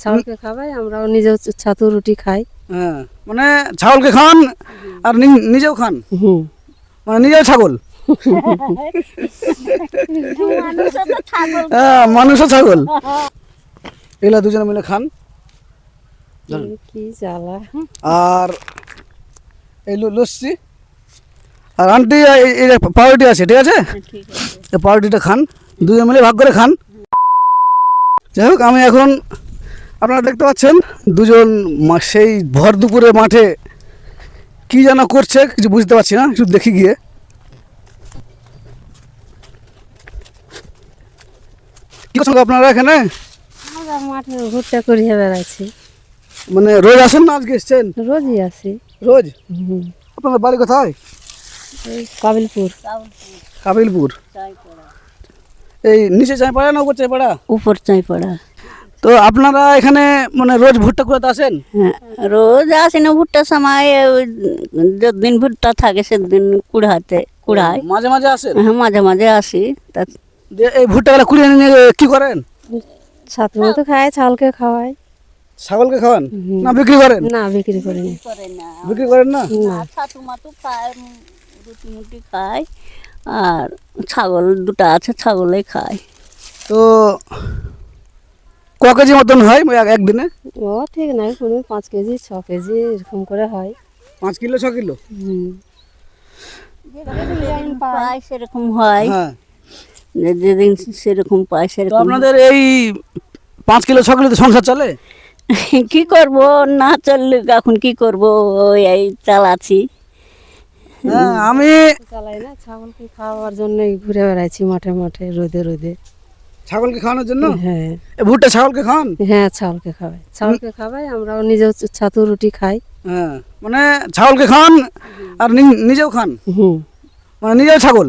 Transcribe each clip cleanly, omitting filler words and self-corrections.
ছাগলকে খাওয়াই, আমরাও নিজেও ছাতু রুটি খাই। হ্যাঁ, মানে ছাগলকে খান আর নিজেও খান, মানে নিজেও ছাগল। হ্যাঁ, মানুষও ছাগল। এগুলা দুজনে মিলে খান। কি জ্বালা। আর এই লস্যি, আর আন্টি এই পাউরুটি আছে, ঠিক আছে, এই পাউরুটিটা খান, দুজন মিলে ভাগ করে খান। যাই হোক, আমি এখন আপনারা দেখতে পাচ্ছেন দুজন সেই ভর দুপুরে মাঠে কি যেন করছে, কিছু বুঝতে পারছি না, একটু দেখি গিয়ে। কি করছেন আপনারা এখানে? আমরা মাঠে ঘুরতে করিয়ে বেড়াচ্ছি। মানে রোজ আসেন না আজকে এসছেন? রোজই আসি। রোজ? আপনাদের বাড়ি কোথায়? কাবিলপুর। কাবিলপুর। এই নিচে চাইপাড়া না উপর চাইপাড়া? উপর চাইপাড়া। তো আপনারা এখানে মানে রোজ ভুট্টা কুড়াতে আসেন? হ্যাঁ, রোজ আসি না, ভুট্টার সময় যেদিন ভুট্টা থাকে সেদিন কুড়াই। মাঝে মাঝে আসেন? হ্যাঁ, মাঝে মাঝে আসি। এই ভুট্টাগুলো কুড়িয়ে নিয়ে কি করেন? ছাত্র মতো খায়, ছাগলকে খাওয়াই। ছাগলকে খাওয়ান না বিক্রি করেন? না, বিক্রি করি না। বিক্রি করেন না? ছাতু মাতু খায়, রুটি মুটি খায়, আর ছাগল দুটো আছে, ছাগলে খায়। তো ক কেজি মতন হয় একদিনে? ও ঠিক নাই, কোনো 5 কেজি 6 কেজি এরকম করে হয়। 5 কিলো 6 কিলো? পায় সেরকম হয়। হ্যাঁ, যেদিন সেরকম পায় তো সেরকম। আপনাদের এই 5 কিলো 6 কিলোতে সংসার চলে? কি করব, না চললে এখন কি করব, এই চালাচ্ছি। হ্যাঁ, আমি চালাই না, ছাগলকে খাওয়ার জন্যই ঘুরে বেড়াচ্ছি মাঠে মাঠে, রোদে রোদে। ছাগলকে খাওয়ানোর জন্য? হ্যাঁ এই ভুট্টা ছাগলকে খাওয়ান? হ্যাঁ, ছাগলকে খাওয়াই। ছাগলকে খাওয়াই, আমরাও নিজেও ছাতু রুটি খাই। হ্যাঁ, মানে ছাগলকে খাওয়ান আর নিজেও খান, মানে নিজেও ছাগল।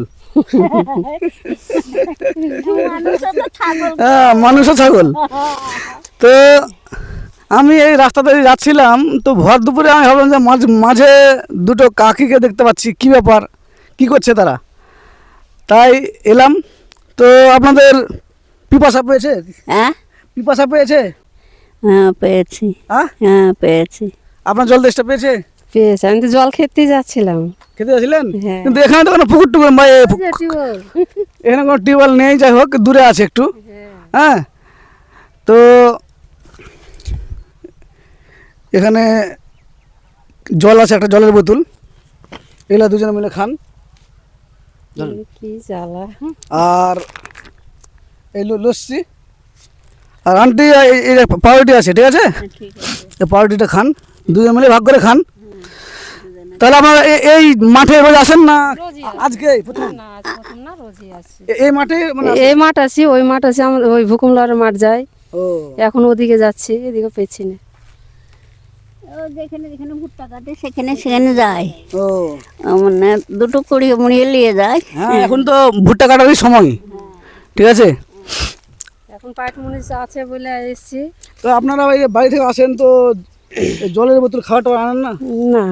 হ্যাঁ, মানুষও ছাগল। তো আমি এই রাস্তাতে যাচ্ছিলাম, তো ভর দুপুরে আমি ভাবলাম যে মাঝে দুটো কাকিকে দেখতে পাচ্ছি, কি ব্যাপার, কি করছে তারা, তাই এলাম। তো আপনাদের পিপাসা পেয়েছে? হ্যাঁ, পিপাসা পেয়েছে? হ্যাঁ পেয়েছি। হ্যাঁ, হ্যাঁ পেয়েছি। আপনার জল তেষ্টা পেয়েছে? পেয়েছে, আমি তো জল খেতে যাচ্ছিলাম। খেতে যাচ্ছিলেন? হ্যাঁ। কিন্তু এখানে তো কোনো পুকুর টুকুর এখানে কোনো টিউবওয়েল নেই, যাই হোক দূরে আছে একটু। হ্যাঁ, তো এখানে জল আছে, একটা জলের বোতল, এগুলা দুজনে মিলে খান। কি জ্বালা। আর এই লস্যি, আর আন্টি এই পাউরুটি আছে, ঠিক আছে, এই পাউরুটিটা খান, দুজনে মিলে ভাগ করে খান। তাহলে আপনারা এই মাঠে রোজ আসেন না আজকে প্রথম? না, আজ প্রথম না, রোজই আসি। এই মাঠে মানে এই মাঠ আছি, ওই মাঠ আছে, আমাদের ওই ভুকুমলার মাঠ যাই। ও, এখন ওদিকে যাচ্ছি, এদিকে পেয়েছি না। যেখানে যেখানে ভুট্টা কাটে সেখানে সেখানে যায়। ও, মানে দুটো কুড়িয়ে মুড়িয়ে নিয়ে যায়। হ্যাঁ, এখন তো ভুট্টা কাটারই সময়, ঠিক আছে। এখন পাট মরিচ আছে বলে এসছি। তো আপনারা ওই যে বাড়ি থেকে আসেন, তো জলের বোতল খাওয়াটা আনেন না? না,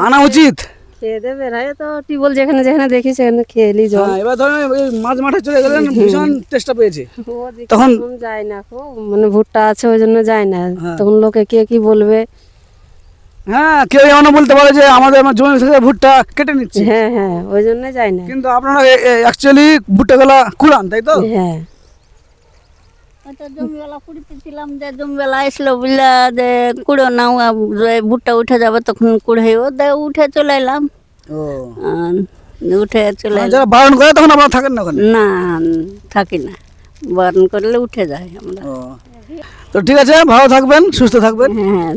আনা উচিত। খেয়ে দেবে রায় তো, টিউবওয়েল যেখানে যেখানে দেখি সেখানে খেয়ে নি জল। হ্যাঁ, এবার ধরেন ওই মাঝ মাঠে চলে গেলেন, ভীষণ চেষ্টা পেয়েছে, ওদিকে তখন এখন যায় না, মানে ভুট্টা আছে ওই জন্য যায় না। হ্যাঁ। তখন লোকে কে কি বলবে। হ্যাঁ, কেউ এমনও বলতে পারে যে আমার জমি থেকে ভুট্টা কেটে নিচ্ছে। হ্যাঁ হ্যাঁ, ওই জন্য যায় না। কিন্তু আপনারা অ্যাকচুয়ালি ভুট্টাগুলা কুড়ান, তাই তো? হ্যাঁ, জমিবেলা কুড়িতেছিলাম, যে জমিবেলা আসলো বুঝলা যে কুড়ো নাও, ভুট্টা উঠে যাবে তখন কুড়েও উঠে চলে এলাম। ও, উঠে চলে এলাম। যারা বারণ করে তখন আপনারা থাকেন না ওখানে? না, থাকি না, বারণ করলে উঠে যায় আমরা। ও, তো ঠিক আছে, ভালো থাকবেন, সুস্থ থাকবেন। হ্যাঁ,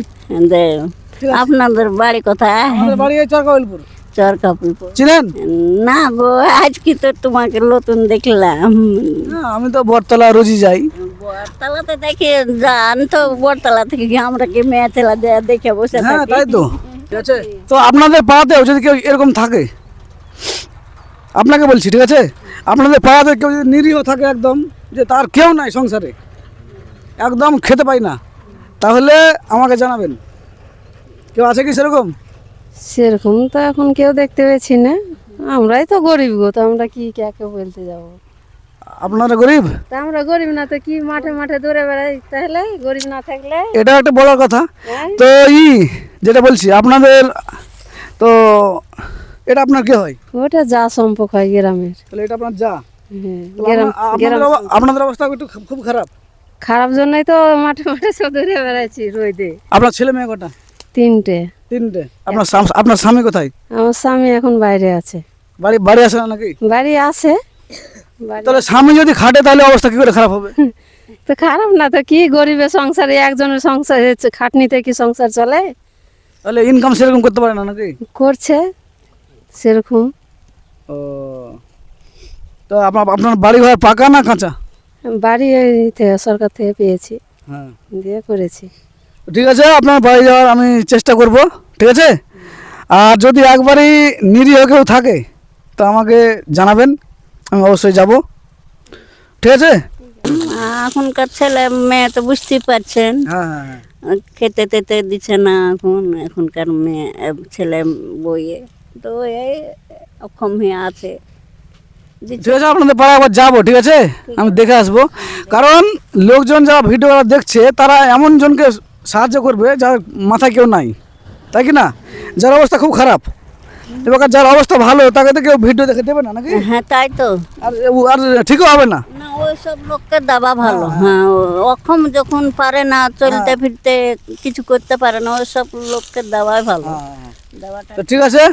আপনাদের বাড়ি কোথায়? আমাদের বাড়ি এই চরকাবিলপুর। চরকাপুর। চিনেন? না গো, আজকে তো তোমাকে নতুন দেখলাম। হ্যাঁ, আমি তো বটতলা রোজই যাই। বটতলাতে দেখে যান তো, বটতলা থেকে কি আমরা কি মেয়েতলা দেখে বসে হ্যাঁ, থাকি? তাই তো, ঠিক আছে। তো আপনাদের পাড়াতেও যদি কেউ এরকম থাকে, আপনাকে বলছি, ঠিক আছে, আপনাদের পাড়াতে কেউ যদি নিরীহ থাকে একদম, যে তার কেউ নাই সংসারে, একদম খেতে পাই না, তাহলে আমাকে জানাবেন। কেউ আছে কি সেরকম? সেরকম তো এখন কেউ দেখতে পেয়েছি না। আমরাই তো গরিব গো, তো আমরা কি কাকে বলতে যাবো। আপনারা গরিব? তা আমরা গরিব না তো কি মাঠে মাঠে দৌড়ে বেড়াই, তাহলে গরিব না থাকলে? এটা একটা বড় কথা। হ্যাঁ। তো যেটা বলছি আপনাদের, তো এটা আপনার কি হয়? ওটা যা সম্পর্ক হয় গ্রামের। তাহলে এটা আপনার যা? হ্যাঁ, তাহলে আপনাদের অবস্থা একটু খুব খারাপ। খারাপ জন্যই তো মাঠে মাঠে সব দৌড়ে বেড়াচ্ছি রোদে। আপনার ছেলে মেয়ে কটা? 3টে। 3টে। আপনার স্বামী কোথায়? আমার স্বামী এখন বাইরে আছে। বাড়ি আসে না নাকি? বাড়ি আছে। বাড়ি তাহলে স্বামী যদি খাটে তাহলে অবস্থা কি করে খারাপ হবে? তো খারাপ না তো কি, গরিবের সংসারে একজনের সংসার খাটনিতে কি সংসার চলে? তাহলে ইনকাম সেরকম করতে পারে না নাকি? করছে সেরকম। ও, তো আপনার বাড়ি ঘর পাকা না কাঁচা? বাড়ি এই সরকার থেকে পেয়েছি, হ্যাঁ, দিয়ে করেছি। ঠিক আছে, আপনার বাড়ি যাওয়ার আমি চেষ্টা করব, ঠিক আছে? আর যদি একবারই নিরীহ কেউ থাকে তো আমাকে জানাবেন, আমি অবশ্যই যাব, ঠিক আছে? এখনকার ছেলে মেয়ে তো বুঝতেই পারছেন, হ্যাঁ হ্যাঁ হ্যাঁ। খেতে টেতে দিচ্ছে না এখনকার মেয়ে ছেলে বইয়ে, তো এই অক্ষম হয়ে আছে। ঠিক আছে, আপনাদের পাড়ায় একবার যাবো, ঠিক আছে? আমি দেখে আসবো, কারণ লোকজন যারা ভিডিও দেখছে তারা এমন জনকে সাহায্য করবে যার মাথায় কেউ নাই, তাই কি না? যার অবস্থা খুব খারাপ, এবার যার অবস্থা ভালো তাকে তো কেউ ভিডিও দেখে দেবে না নাকি? হ্যাঁ তাই তো। আর ঠিকও হবে না। না ওই সব লোককে দেওয়া ভালো। হ্যাঁ অক্ষম যখন পারে না চলতে ফিরতে, কিছু করতে পারে না, ওই সব লোককে দেওয়াই ভালো। দেওয়াটা তো ঠিক আছে,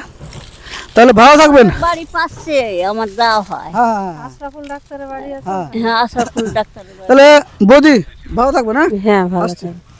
তাহলে ভালো থাকবেন। বাড়ি পাশে আমার দেওয়া হয়। হ্যাঁ হ্যাঁ আশরাফুল ডাক্তারের বাড়ি আছে। হ্যাঁ। হ্যাঁ আশরাফুল ডাক্তারের বাড়ি। তাহলে বৌদি ভালো থাকবেন। হ্যাঁ হ্যাঁ ভালো আসছি। থাকে।